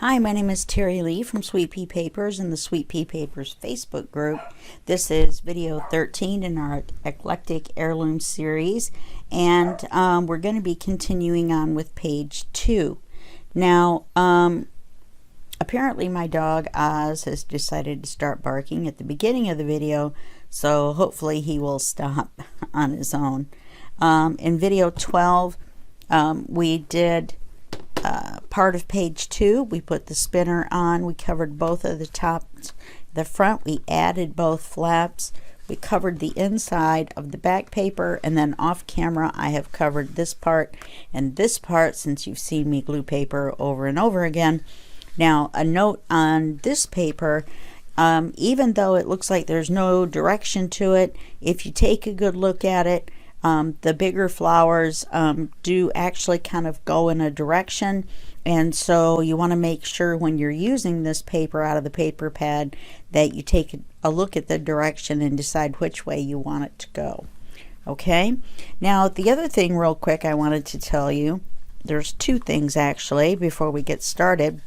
Hi, my name is Terry Lee from Sweet Pea Papers in the Sweet Pea Papers Facebook group. This is video 13 in our Eclectic Heirloom series, and we're going to be continuing on with page 2. Now, apparently my dog Oz has decided to start barking at the beginning of the video, so hopefully he will stop on his own. In video 12, we did part of page 2. We put the spinner on. We covered both of the tops, the front. We added both flaps. We covered the inside of the back paper, and then off camera I have covered this part and this part, since you've seen me glue paper over and over again. Now, a note on this paper, even though it looks like there's no direction to it, if you take a good look at it, the bigger flowers do actually kind of go in a direction, and so you want to make sure when you're using this paper out of the paper pad that you take a look at the direction and decide which way you want it to go. Okay, now the other thing real quick I wanted to tell you, there's two things actually before we get started,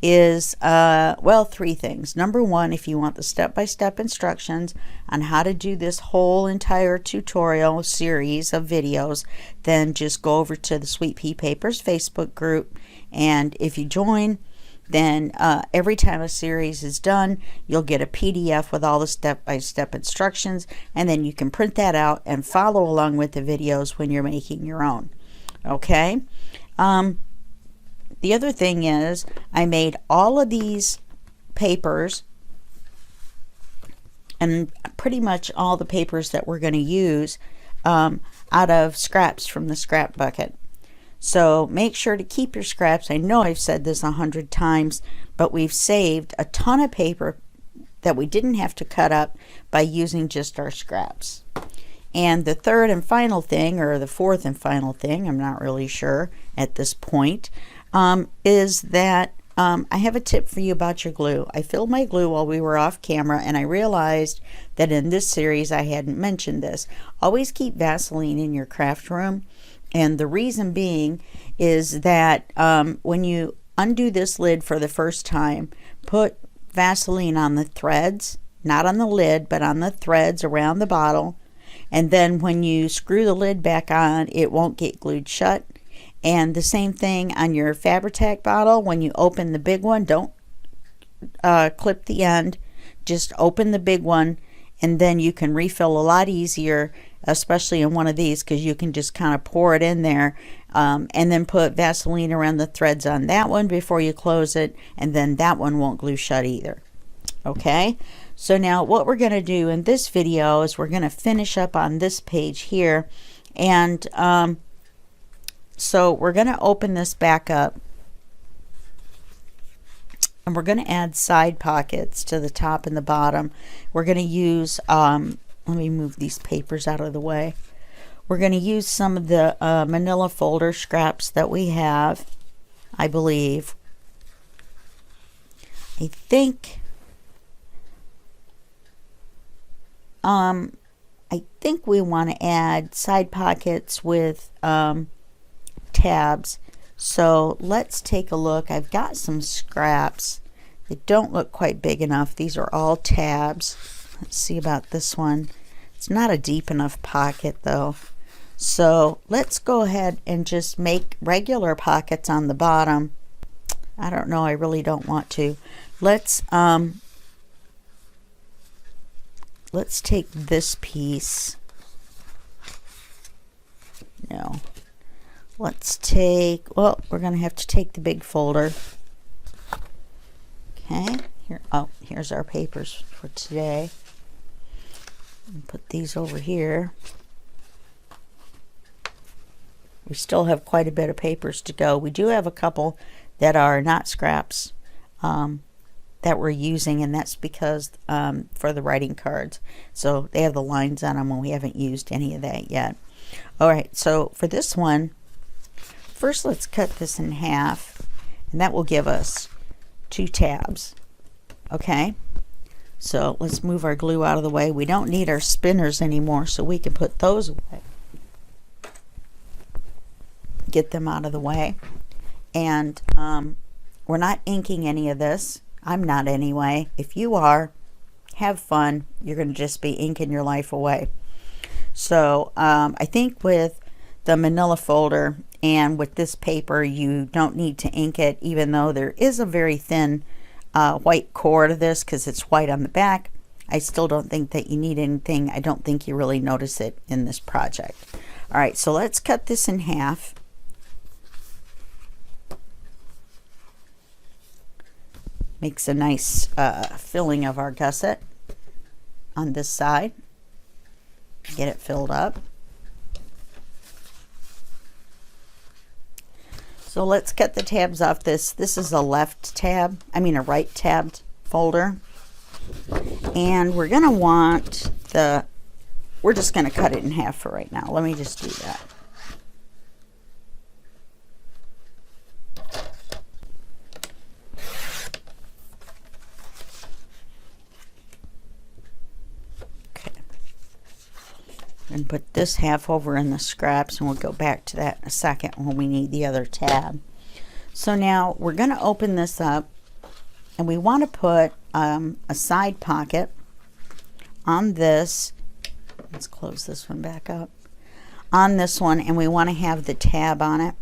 is well, three things. Number one, if you want the step-by-step instructions on how to do this whole entire tutorial series of videos, then just go over to the Sweet Pea Papers Facebook group, and if you join, then every time a series is done, you'll get a PDF with all the step-by-step instructions, and then you can print that out and follow along with the videos when you're making your own. Okay. The other thing is, I made all of these papers, and pretty much all the papers that we're going to use, out of scraps from the scrap bucket. So make sure to keep your scraps. I know I've said this 100 times, but we've saved a ton of paper that we didn't have to cut up by using just our scraps. And the third and final thing, or the fourth and final thing, I'm not really sure at this point, is that I have a tip for you about your glue. I filled my glue while we were off camera, and I realized that in this series I hadn't mentioned this. Always keep Vaseline in your craft room, and the reason being is that when you undo this lid for the first time, put Vaseline on the threads, not on the lid, but on the threads around the bottle, and then when you screw the lid back on, it won't get glued shut. And the same thing on your Fabri-Tac bottle. When you open the big one, don't clip the end, just open the big one, and then you can refill a lot easier, especially in one of these, because you can just kind of pour it in there, and then put Vaseline around the threads on that one before you close it, and then that one won't glue shut either. Okay, so now what we're going to do in this video is we're going to finish up on this page here, and so we're going to open this back up, and we're going to add side pockets to the top and the bottom. We're going to use, let me move these papers out of the way. We're going to use some of the manila folder scraps that we have, I believe. I think we want to add side pockets with tabs. So let's take a look. I've got some scraps that don't look quite big enough. These are all tabs. Let's see about this one. It's not a deep enough pocket though. So let's go ahead and just make regular pockets on the bottom. I don't know, I really don't want to. Let's take this piece. No. Let's take, well, we're going to have to take the big folder. Okay, here, oh, here's our papers for today. Put these over here. We still have quite a bit of papers to go. We do have a couple that are not scraps that we're using, and that's because for the writing cards. So they have the lines on them, and we haven't used any of that yet. All right, so for this one, first let's cut this in half, and that will give us 2 tabs. Okay, so let's move our glue out of the way. We don't need our spinners anymore, so we can put those away. Get them out of the way. And we're not inking any of this. I'm not anyway. If you are, have fun. You're going to just be inking your life away. So I think with the manila folder and with this paper, you don't need to ink it, even though there is a very thin white core to this because it's white on the back. I still don't think that you need anything. I don't think you really notice it in this project. All right, so let's cut this in half. Makes a nice filling of our gusset on this side. Get it filled up. So let's cut the tabs off this. This is a left tab, a right tabbed folder. And we're gonna want we're just gonna cut it in half for right now. Let me just do that. Okay. And put this half over in the scraps, and we'll go back to that in a second when we need the other tab. So now we're gonna open this up, and we want to put a side pocket on this. Let's close this one back up. On this one, and we want to have the tab on it.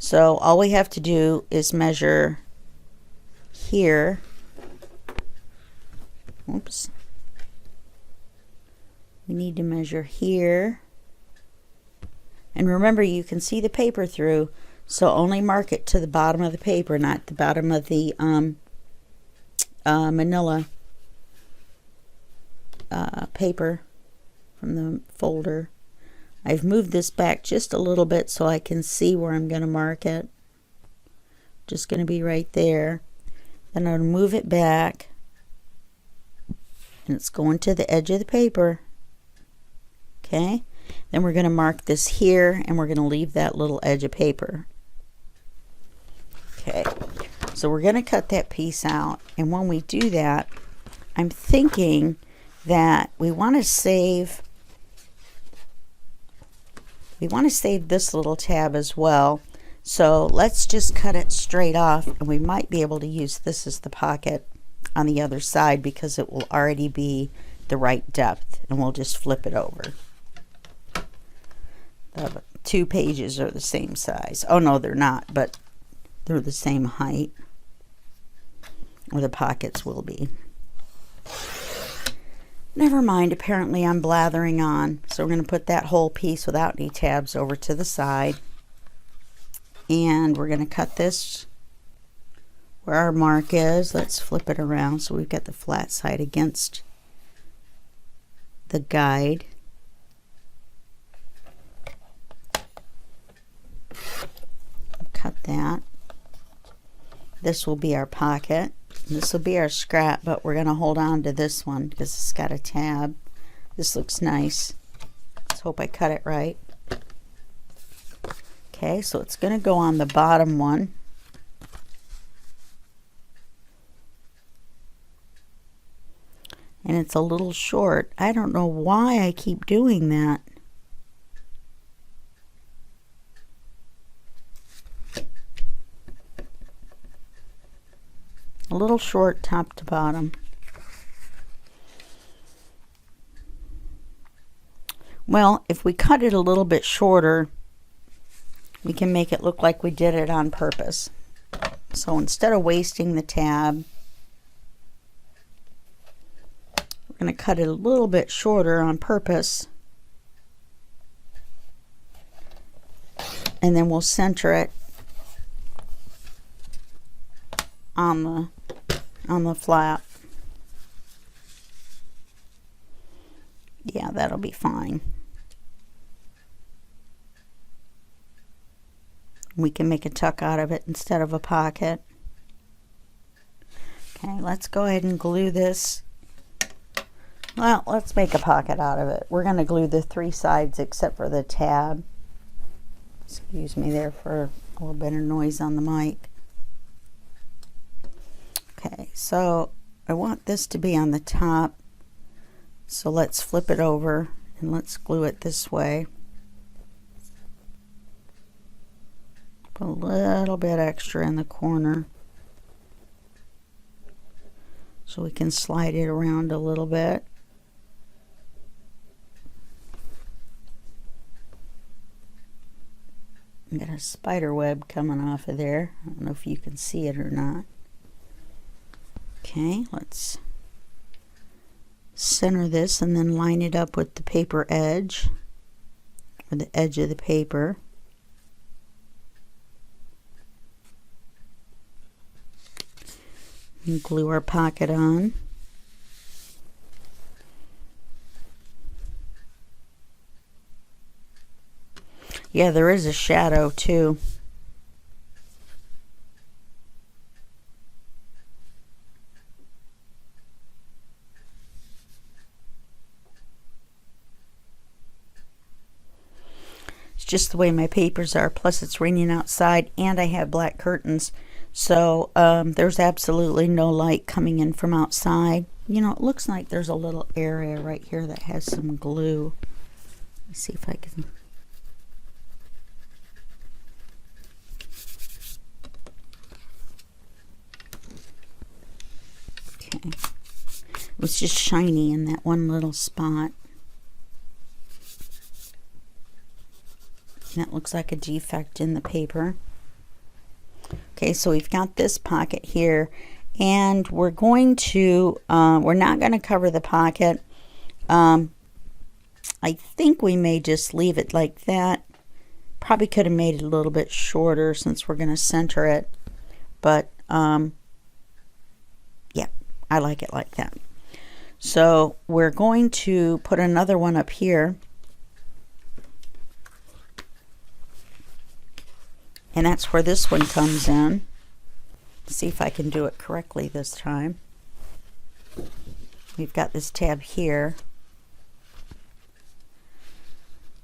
So all we have to do is measure here. Oops. We need to measure here. And remember, you can see the paper through, so only mark it to the bottom of the paper, not the bottom of the manila paper from the folder. I've moved this back just a little bit so I can see where I'm going to mark it. Just going to be right there. Then I'm going to move it back, and it's going to the edge of the paper. Okay, then we're going to mark this here, and we're going to leave that little edge of paper. Okay, so we're going to cut that piece out, and when we do that, I'm thinking that we want to save this little tab as well. So let's just cut it straight off, and we might be able to use this as the pocket on the other side because it will already be the right depth, and we'll just flip it over. The two pages are the same size. Oh no, they're not, but they're the same height, or the pockets will be. Never mind, apparently I'm blathering on. So we're going to put that whole piece without any tabs over to the side. And we're going to cut this where our mark is. Let's flip it around so we've got the flat side against the guide. Cut that. This will be our pocket. This will be our scrap, but we're going to hold on to this one because it's got a tab. This looks nice. Let's hope I cut it right. Okay, so it's going to go on the bottom one. And it's a little short. I don't know why I keep doing that. A little short top to bottom. Well, if we cut it a little bit shorter, we can make it look like we did it on purpose. So instead of wasting the tab, we're going to cut it a little bit shorter on purpose. And then we'll center it on the flap. Yeah, that'll be fine. We can make a tuck out of it instead of a pocket. Okay, let's go ahead and glue this. Well, let's make a pocket out of it. We're going to glue the three sides except for the tab. Excuse me there for a little bit of noise on the mic. Okay, so I want this to be on the top. So let's flip it over and let's glue it this way. Put a little bit extra in the corner. So we can slide it around a little bit. I got a spider web coming off of there. I don't know if you can see it or not. Okay, let's center this and then line it up with the paper edge, or the edge of the paper. And glue our pocket on. Yeah, there is a shadow too. It's just the way my papers are. Plus it's raining outside and I have black curtains. So there's absolutely no light coming in from outside. You know, it looks like there's a little area right here that has some glue. Let's see if I can... Okay. It was just shiny in that one little spot. And that looks like a defect in the paper. Okay, so we've got this pocket here, and we're going to, we're not going to cover the pocket. I think we may just leave it like that. Probably could have made it a little bit shorter since we're going to center it. But, yeah, I like it like that. So we're going to put another one up here. And that's where this one comes in. Let's see if I can do it correctly this time. We've got this tab here.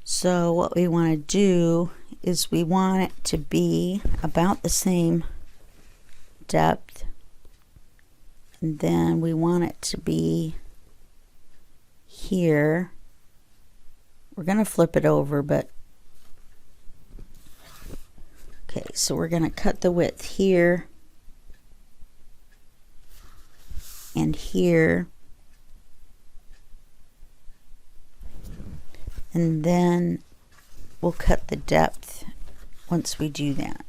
So what we want to do is we want it to be about the same depth. And then we want it to be here. We're going to flip it over, but okay, so we're going to cut the width here and here, and then we'll cut the depth once we do that.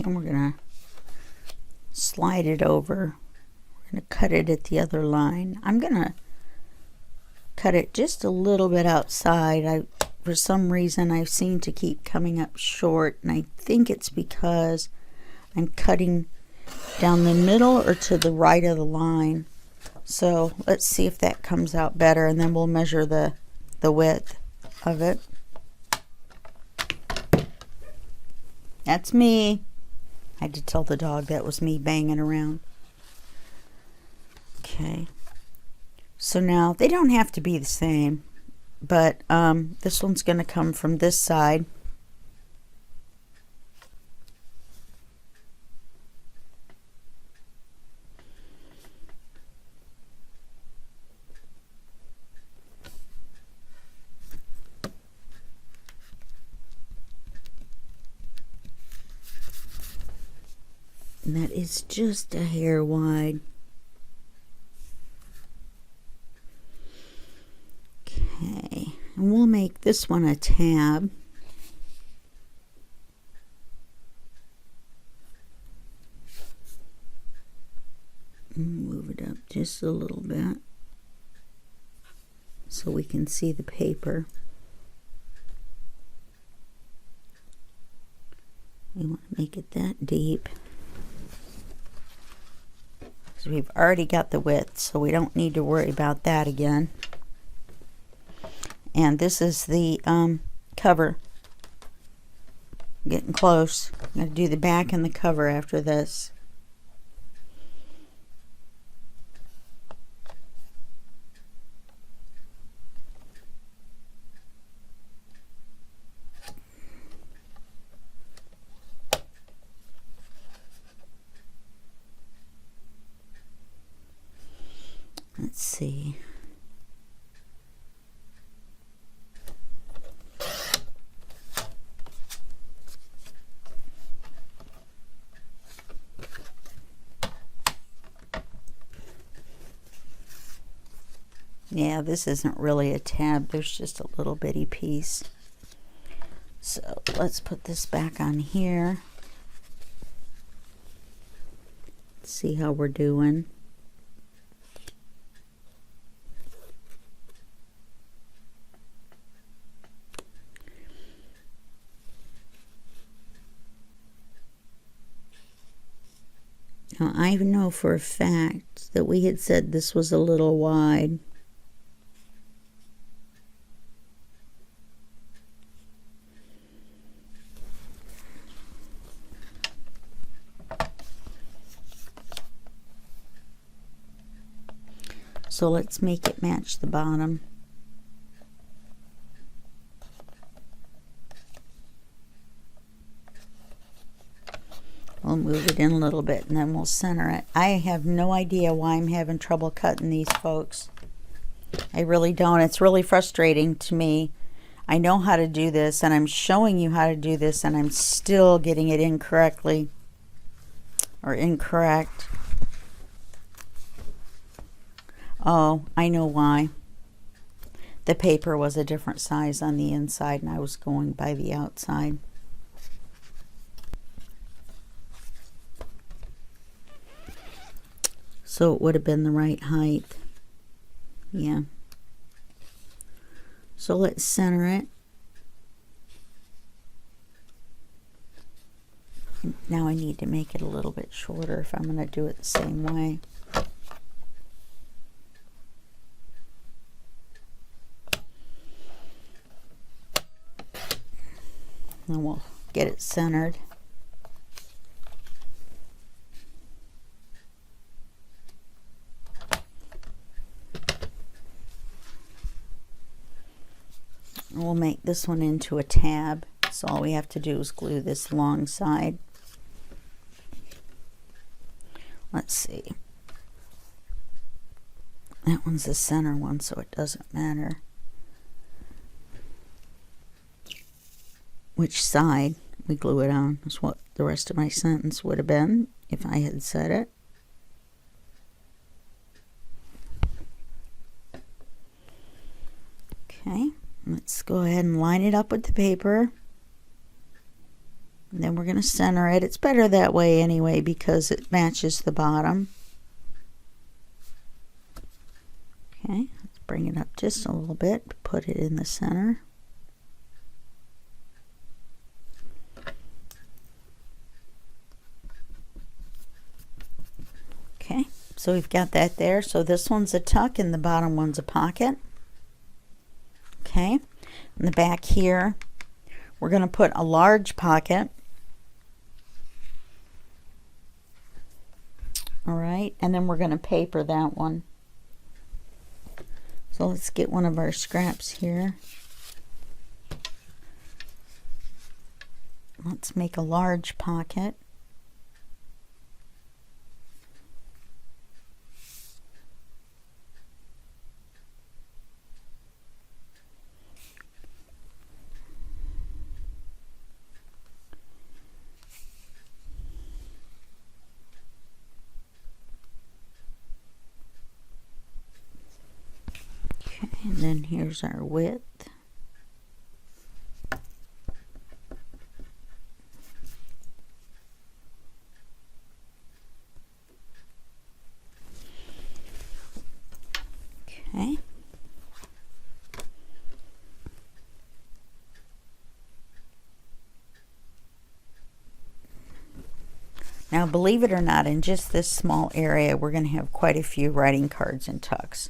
And we're going to slide it over. We're going to cut it at the other line. I'm going to cut it just a little bit outside. For some reason, I seem to keep coming up short, and I think it's because I'm cutting down the middle or to the right of the line. So let's see if that comes out better, and then we'll measure the width of it. That's me. I had to tell the dog that was me banging around. Okay. So now, they don't have to be the same, but this one's going to come from this side. And that is just a hair wide. Okay, and we'll make this one a tab. Move it up just a little bit so we can see the paper. We want to make it that deep. So we've already got the width, so we don't need to worry about that again. And this is the cover. Getting close. I'm going to do the back and the cover after this. Let's see. Yeah, this isn't really a tab. There's just a little bitty piece. So let's put this back on here. See how we're doing. Now, I know for a fact that we had said this was a little wide. So let's make it match the bottom. We'll move it in a little bit and then we'll center it. I have no idea why I'm having trouble cutting these, folks. I really don't. It's really frustrating to me. I know how to do this and I'm showing you how to do this and I'm still getting it incorrectly or incorrect. Oh, I know why. The paper was a different size on the inside and I was going by the outside. So it would have been the right height. Yeah. So let's center it. Now I need to make it a little bit shorter if I'm going to do it the same way. And we'll get it centered. And we'll make this one into a tab. So all we have to do is glue this long side. Let's see. That one's the center one, so it doesn't matter which side we glue it on. That's what the rest of my sentence would have been if I had said it. Okay, let's go ahead and line it up with the paper. And then we're going to center it. It's better that way anyway because it matches the bottom. Okay, let's bring it up just a little bit, put it in the center. Okay, so we've got that there. So this one's a tuck and the bottom one's a pocket. Okay, in the back here, we're going to put a large pocket. All right, and then we're going to paper that one. So let's get one of our scraps here. Let's make a large pocket. And then here's our width. Okay. Now, believe it or not, in just this small area, we're going to have quite a few writing cards and tucks.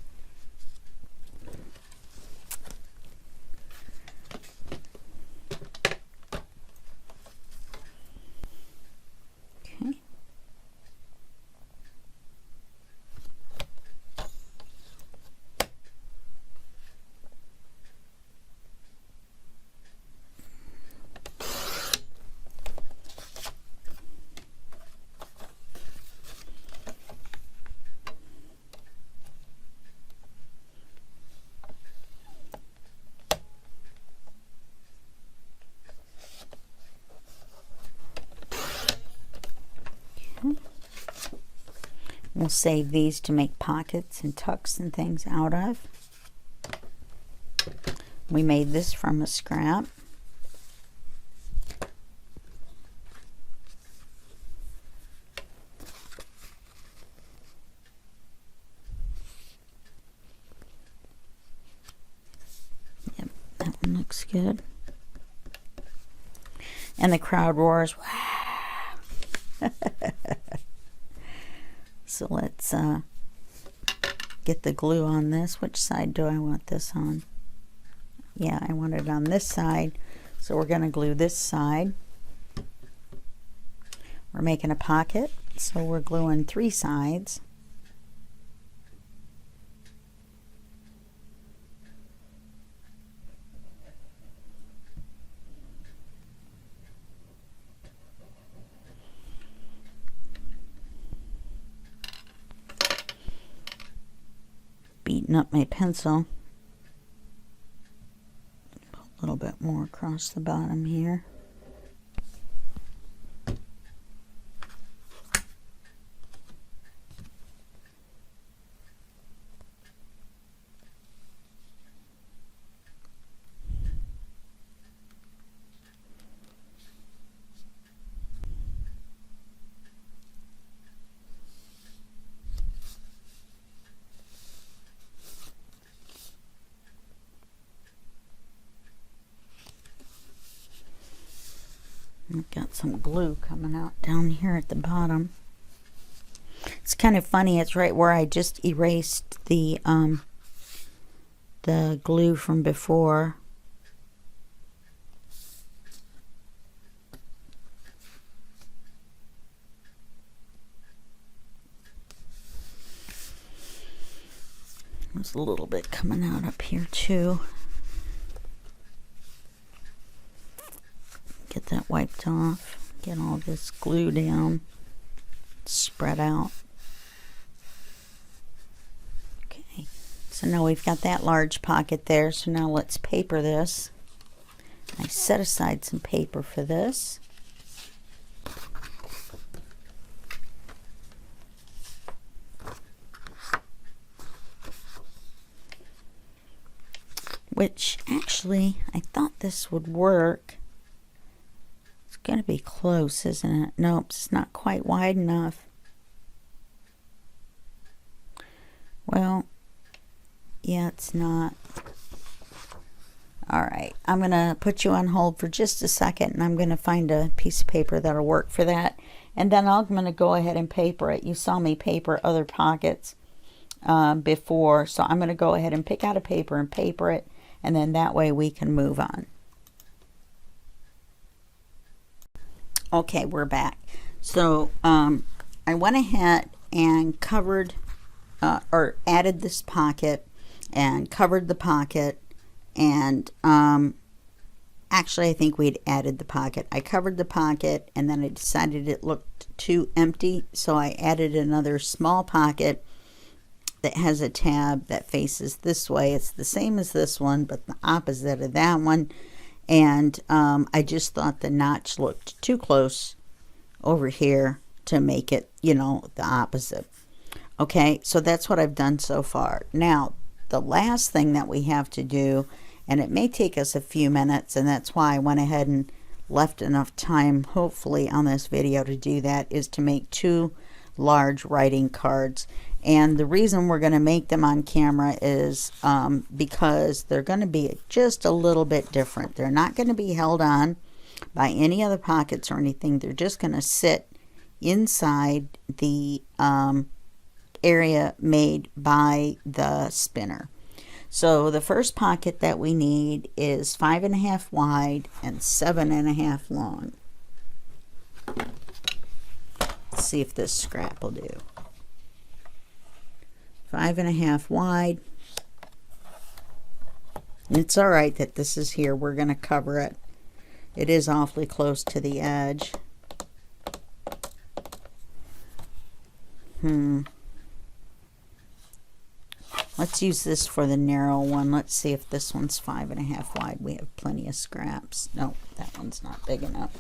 We'll save these to make pockets and tucks and things out of. We made this from a scrap. Yep, that one looks good. And the crowd roars, wow. So let's get the glue on this. Which side do I want this on? Yeah, I want it on this side. So we're going to glue this side. We're making a pocket, so we're gluing 3 sides. Beating up my pencil. Put a little bit more across the bottom here. I've got some glue coming out down here at the bottom. It's kind of funny, it's right where I just erased the glue from before. There's a little bit coming out up here too. Get that wiped off. Get all this glue down. Spread out. Okay, so now we've got that large pocket there. So now let's paper this. I set aside some paper for this. Which actually, I thought this would work. Going to be close, isn't it? Nope, it's not quite wide enough. Well, yeah, it's not. All right, I'm going to put you on hold for just a second, and I'm going to find a piece of paper that'll work for that. And then I'm going to go ahead and paper it. You saw me paper other pockets before, so I'm going to go ahead and pick out a paper and paper it, and then that way we can move on. Okay, we're back. So I went ahead and covered or added this pocket and covered the pocket, and actually I think we'd added the pocket. I covered the pocket and then I decided it looked too empty, so I added another small pocket that has a tab that faces this way. It's the same as this one but the opposite of that one. And I just thought the notch looked too close over here to make it, you know, the opposite. Okay, so that's what I've done so far. Now, the last thing that we have to do, and it may take us a few minutes, and that's why I went ahead and left enough time, hopefully, on this video to do that, is to make 2 large writing cards. And the reason we're going to make them on camera is because they're going to be just a little bit different. They're not going to be held on by any other pockets or anything. They're just going to sit inside the area made by the spinner. So the first pocket that we need is 5.5 wide and 7.5 long. Let's see if this scrap will do. 5.5 wide. And it's all right that this is here. We're going to cover it. It is awfully close to the edge. Let's use this for the narrow one. Let's see if this one's 5.5 wide. We have plenty of scraps. No, that one's not big enough.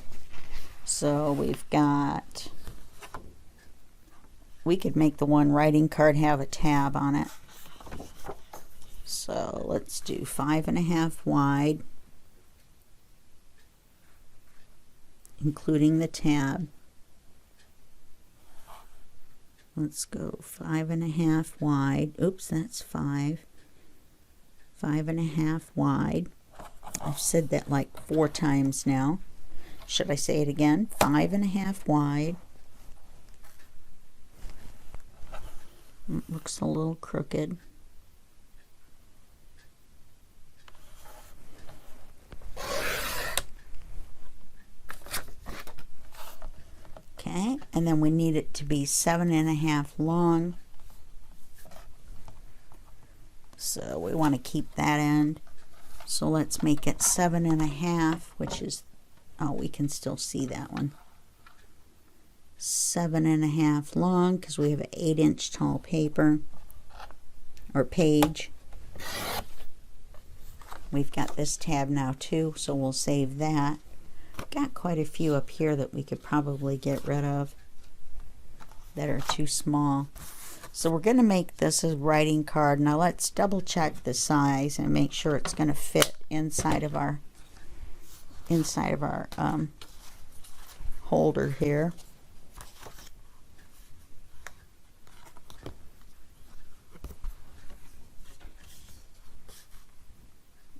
So we've got we could make the one writing card have a tab on it. So let's do 5.5 wide, including the tab. Let's go 5.5 wide. Oops, that's 5. 5.5 wide. I've said that like 4 times now. Should I say it again? 5.5 wide. It looks a little crooked. Okay, and then we need it to be 7.5 long. So we want to keep that end. So let's make it 7.5, which is, oh, we can still see that one. 7.5 long, because we have an 8-inch tall paper or page. We've got this tab now too, so we'll save that. Got quite a few up here that we could probably get rid of that are too small. So we're going to make this a writing card. Now let's double check the size and make sure it's going to fit inside of our holder here.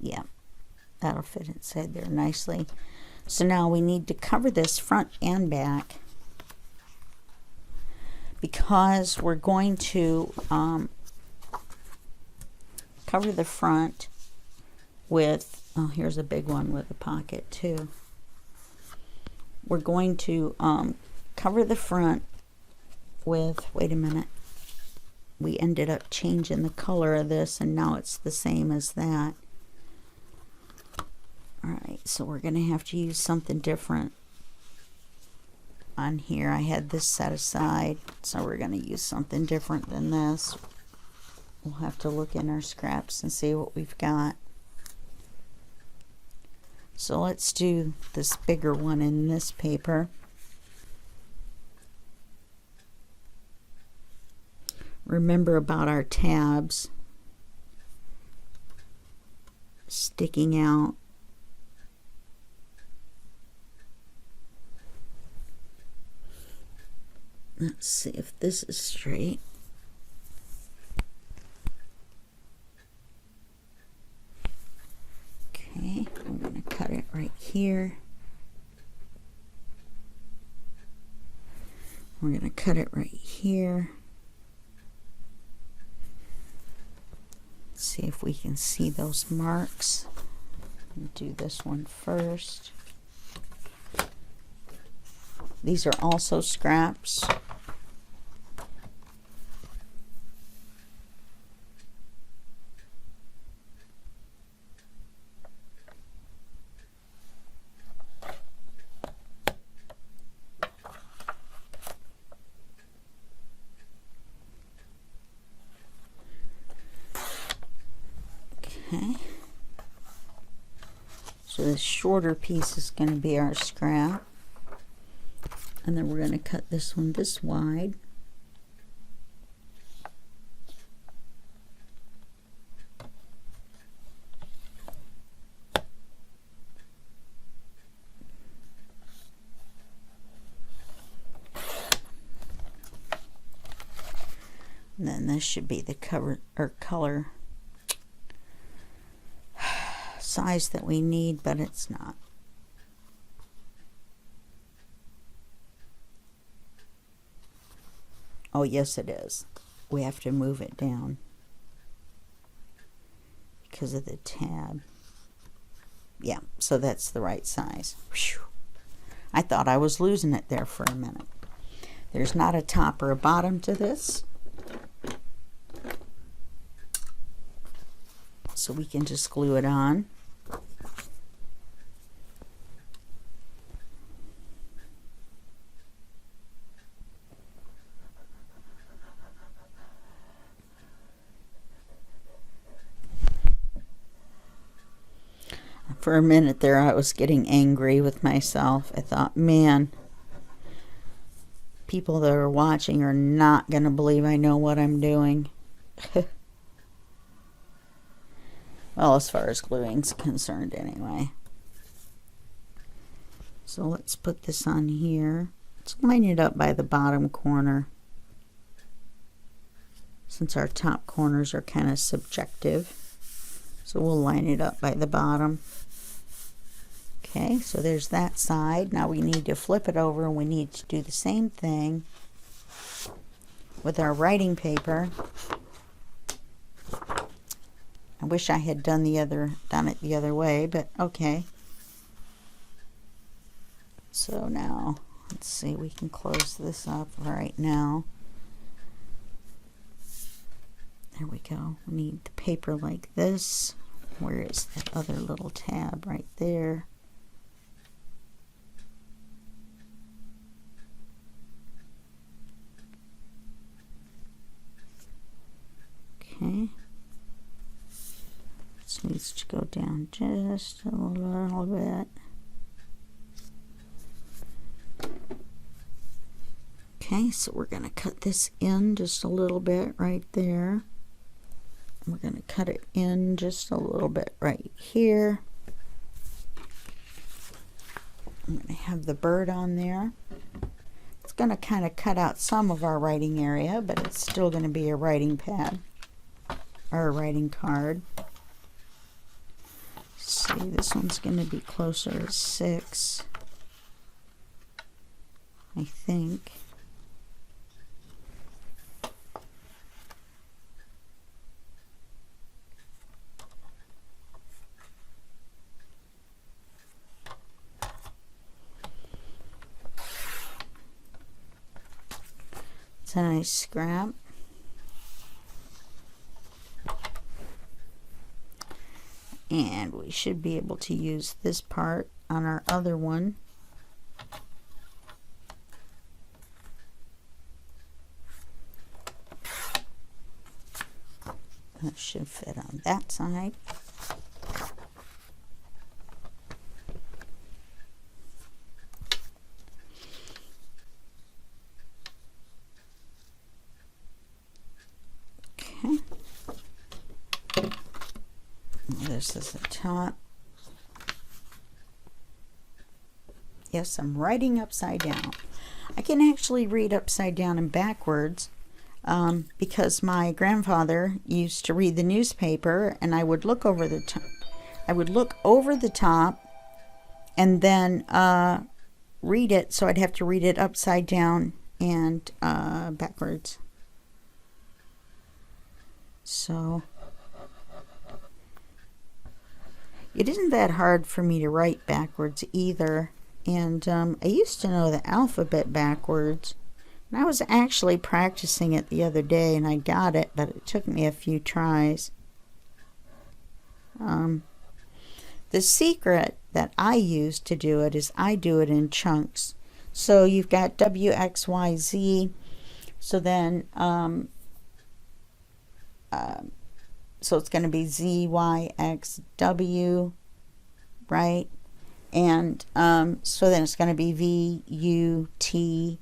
Yeah, that'll fit inside there nicely. So now we need to cover this front and back, because we're going to cover the front with, oh, here's a big one with a pocket too. We're going to cover the front with, wait a minute, we ended up changing the color of this and now it's the same as that. Alright, so we're going to have to use something different on here. I had this set aside, so we're going to use something different than this. We'll have to look in our scraps and see what we've got. So let's do this bigger one in this paper. Remember about our tabs sticking out. Let's see if this is straight. Okay, I'm going to cut it right here. We're going to cut it right here. Let's see if we can see those marks. Do this one first. These are also scraps. Okay. So this shorter piece is going to be our scrap. And then we're going to cut this one this wide. And then this should be the cover or color size that we need, but it's not. Oh, yes, it is. We have to move it down because of the tab. Yeah, so that's the right size. Whew. I thought I was losing it there for a minute. There's not a top or a bottom to this, so we can just glue it on. For a minute there, I was getting angry with myself. I thought, man, people that are watching are not going to believe I know what I'm doing. Well, as far as gluing's concerned anyway. So let's put this on here. Let's line it up by the bottom corner, since our top corners are kind of subjective. So we'll line it up by the bottom. Okay, so there's that side. Now we need to flip it over, and we need to do the same thing with our writing paper. I wish I had done it the other way, but okay. So now, let's see, we can close this up right now. There we go. We need the paper like this. Where is that other little tab? Right there. Okay. This needs to go down just a little bit. Okay, so we're going to cut this in just a little bit right there. We're going to cut it in just a little bit right here. I'm going to have the bird on there. It's going to kind of cut out some of our writing area, but it's still going to be a writing pad or a writing card. Let's see, this one's going to be closer to 6, I think. It's a nice scrap. And we should be able to use this part on our other one. That should fit on that side. Okay. This is the top. Yes, I'm writing upside down. I can actually read upside down and backwards because my grandfather used to read the newspaper, and I would look over the top. I would look over the top and then read it, so I'd have to read it upside down and backwards. So it isn't that hard for me to write backwards either. And I used to know the alphabet backwards. And I was actually practicing it the other day, and I got it, but it took me a few tries. The secret that I use to do it is I do it in chunks. So you've got W, X, Y, Z. So then, so it's going to be Z, Y, X, W, right? And so then it's going to be V, U, T,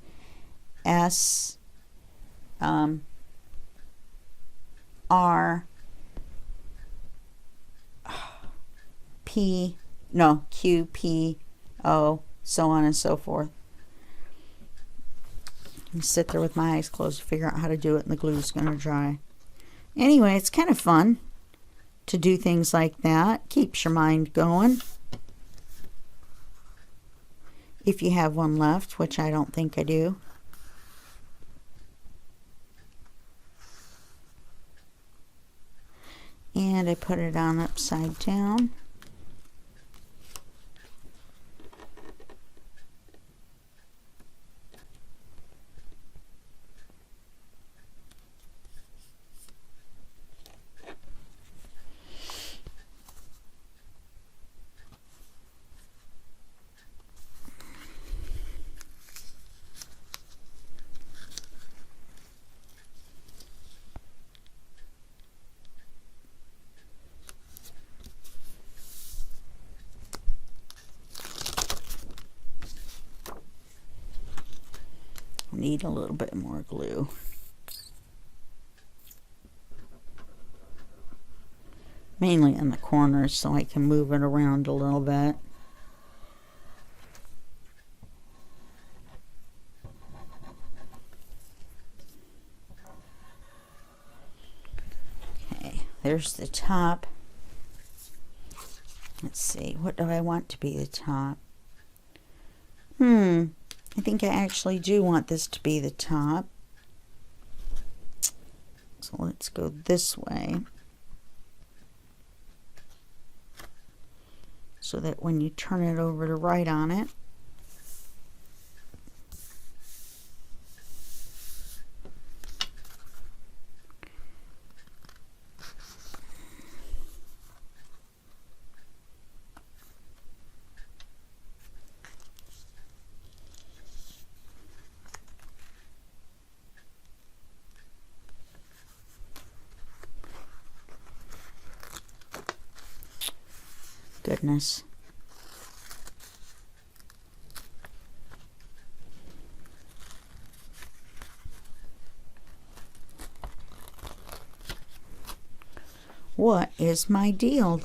S, R, P, no, Q, P, O, so on and so forth. I sit there with my eyes closed to figure out how to do it, and the glue's going to dry. Anyway, it's kind of fun to do things like that. Keeps your mind going. If you have one left, which I don't think I do. And I put it on upside down. need a little bit more glue. Mainly in the corners so I can move it around a little bit. Okay, there's the top. Let's see, what do I want to be the top? I think I actually do want this to be the top. So let's go this way. So that when you turn it over to write on it, goodness. What is my deal?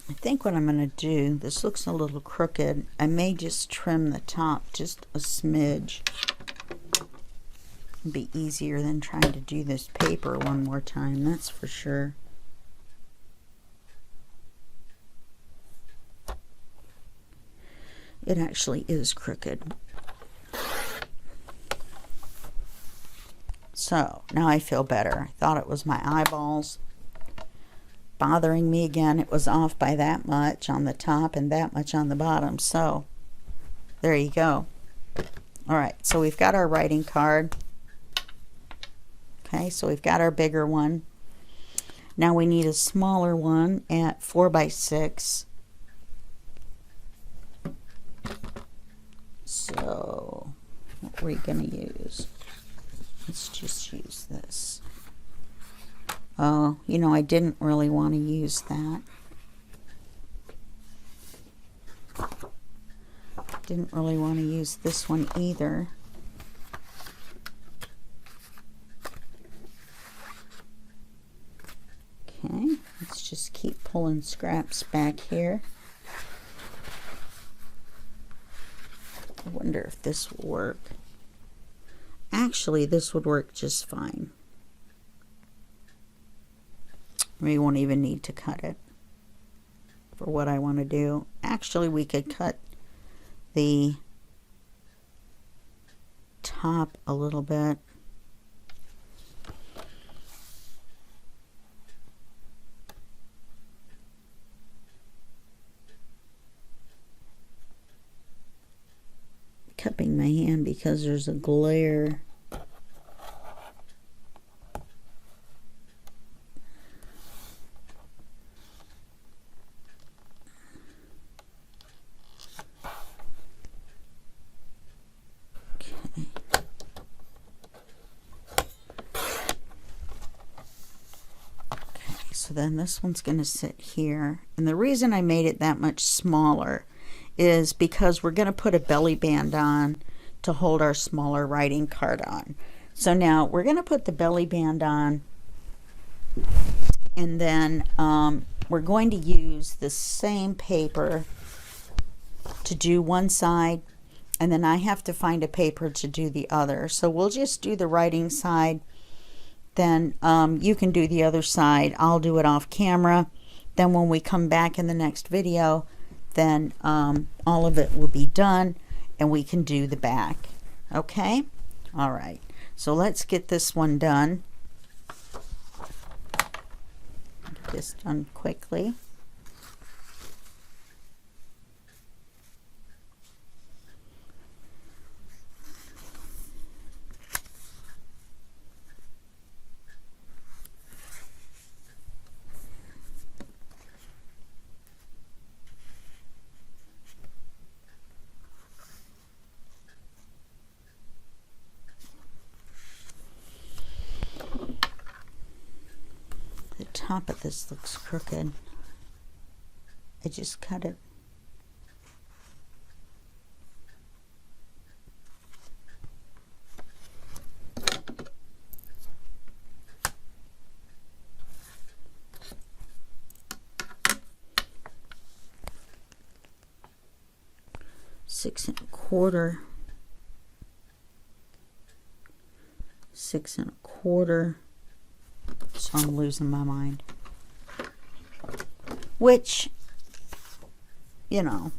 I think what I'm going to do, this looks a little crooked, I may just trim the top just a smidge. It'd be easier than trying to do this paper one more time, that's for sure. It actually is crooked. So now I feel better. I thought it was my eyeballs bothering me again. It was off by that much on the top and that much on the bottom. So there you go. All right, so we've got our writing card. Okay, so we've got our bigger one. Now we need a smaller one at 4x6. So what are we going to use? Let's just use this. Oh, you know, I didn't really want to use that. Didn't really want to use this one either. Okay, let's just keep pulling scraps back here. I wonder if this will work. Actually, this would work just fine. We won't even need to cut it for what I want to do. Actually, we could cut the top a little bit. Cupping my hand because there's a glare. So then this one's going to sit here, and the reason I made it that much smaller is because we're going to put a belly band on to hold our smaller writing card on. So now we're going to put the belly band on, and then we're going to use the same paper to do one side, and then I have to find a paper to do the other. So we'll just do the writing side. Then you can do the other side. I'll do it off camera. Then when we come back in the next video, then all of it will be done and we can do the back. Okay, all right, so let's get this one done. Get this done quickly. The top of this looks crooked. I just cut it. Six and a quarter. 6 1/4. So I'm losing my mind. Which, you know,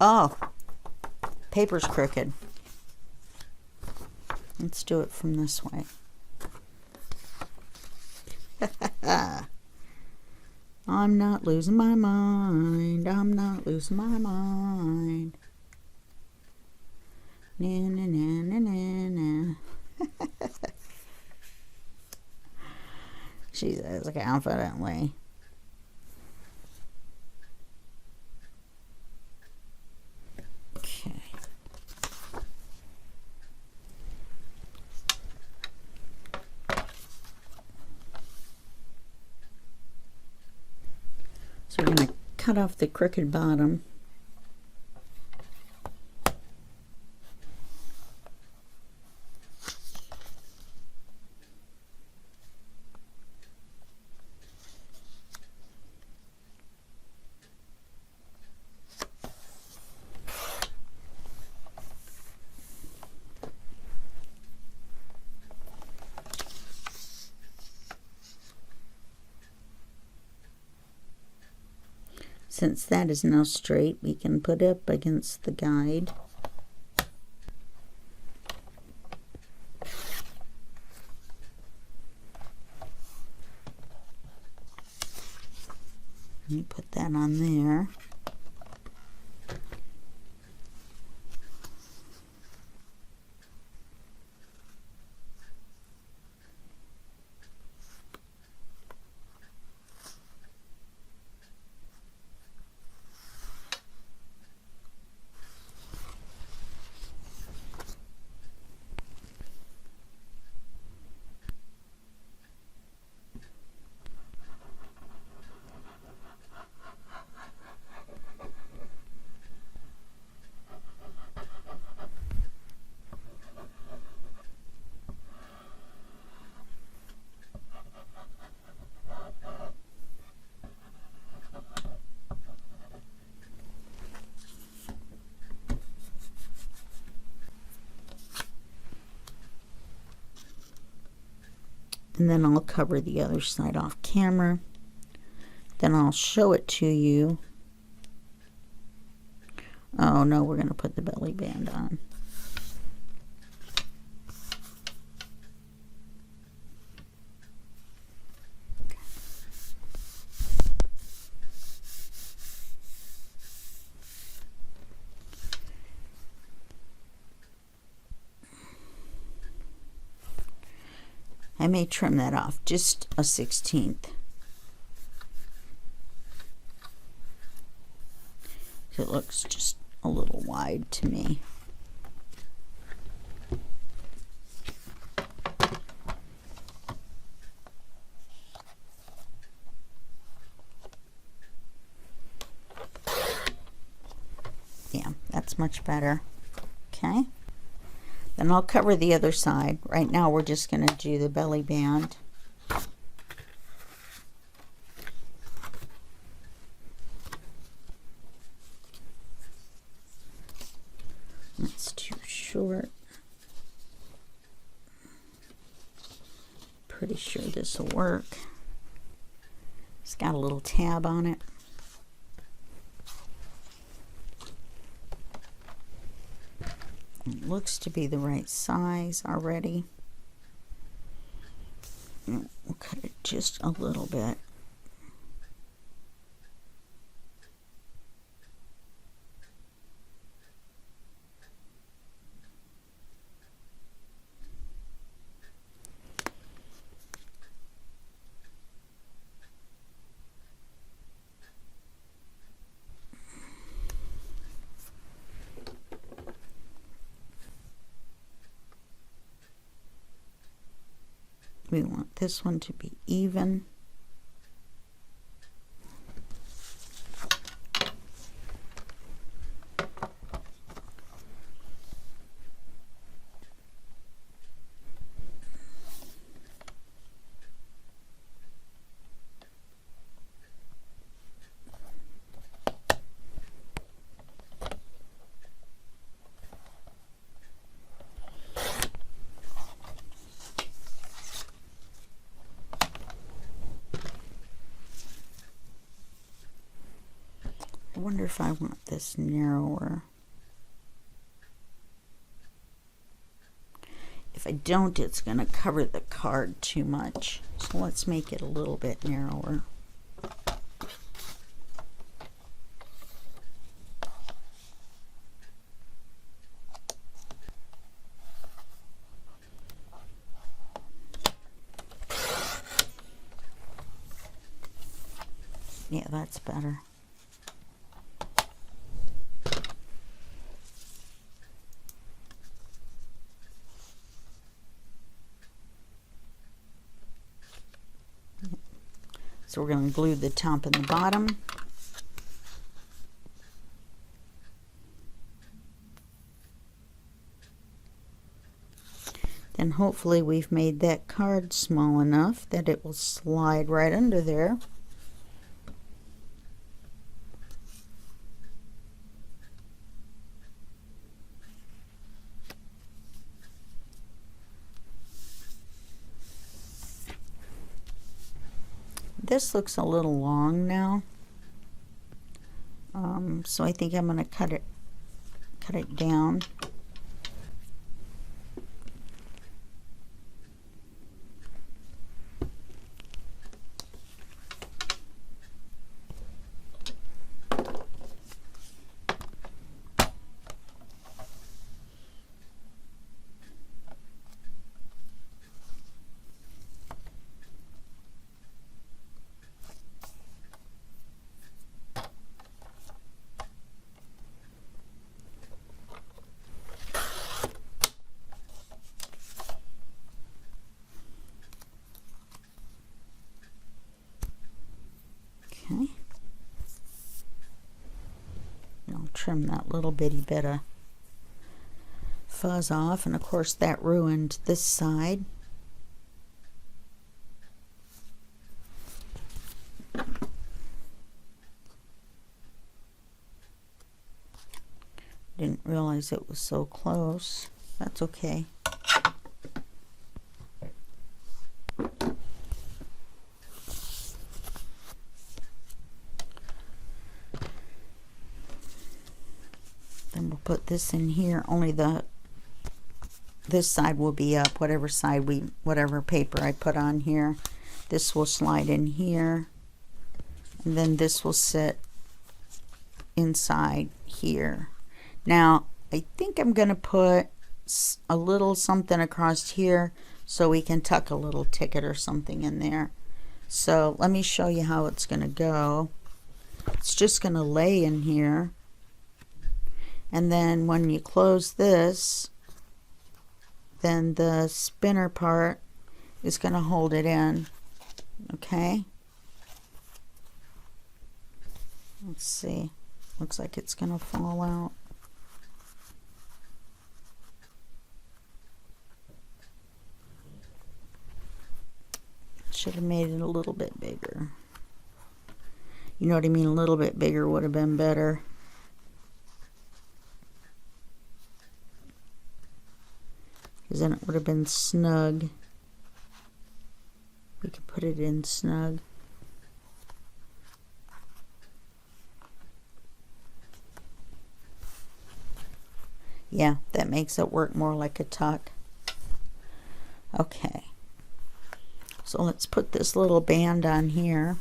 oh, paper's crooked. Let's do it from this way. I'm not losing my mind. I'm not losing my mind. Na na na na na na. She says confidently. Okay. So we're going to cut off the crooked bottom. Since that is now straight, we can put it up against the guide. Let me put that on there. And then I'll cover the other side off camera. Then I'll show it to you. Oh no, we're going to put the belly band on. I may trim that off just a 1/16. It looks just a little wide to me. Yeah, that's much better. Okay. Then I'll cover the other side. Right now we're just going to do the belly band. That's too short. Pretty sure this will work. It's got a little tab on it. It looks to be the right size already. We'll cut it just a little bit. We want this one to be even. I wonder if I want this narrower. If I don't, it's going to cover the card too much. So let's make it a little bit narrower. Yeah, that's better. So we're going to glue the top and the bottom. Then hopefully we've made that card small enough that it will slide right under there. This looks a little long now, so I think I'm going to cut it down. Okay. I'll trim that little bitty bit of fuzz off, and of course that ruined this side. Didn't realize it was so close. That's okay. Then we'll put this in here. Only this side will be up, whatever paper I put on here. This will slide in here, and then this will sit inside here. Now I think I'm going to put a little something across here so we can tuck a little ticket or something in there. So let me show you how it's going to go. It's just going to lay in here, and then when you close this, then the spinner part is going to hold it in. Okay, let's see. Looks like it's going to fall out. Should have made it a little bit bigger. You know what I mean? A little bit bigger would have been better. Because then it would have been snug. We could put it in snug. Yeah, that makes it work more like a tuck. Okay, so let's put this little band on here,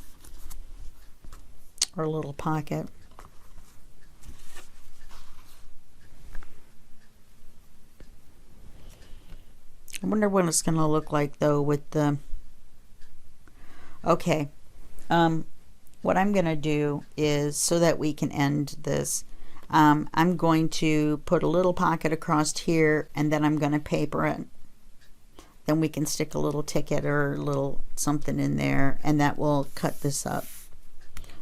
or a little pocket. I wonder what it's going to look like though with the... Okay, what I'm going to do is, so that we can end this, I'm going to put a little pocket across here, and then I'm going to paper it. Then we can stick a little ticket or a little something in there, and that will cut this up.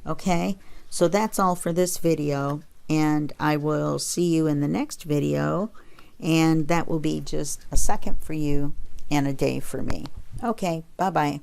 Okay, so that's all for this video, and I will see you in the next video, and that will be just a second for you and a day for me. Okay, bye-bye.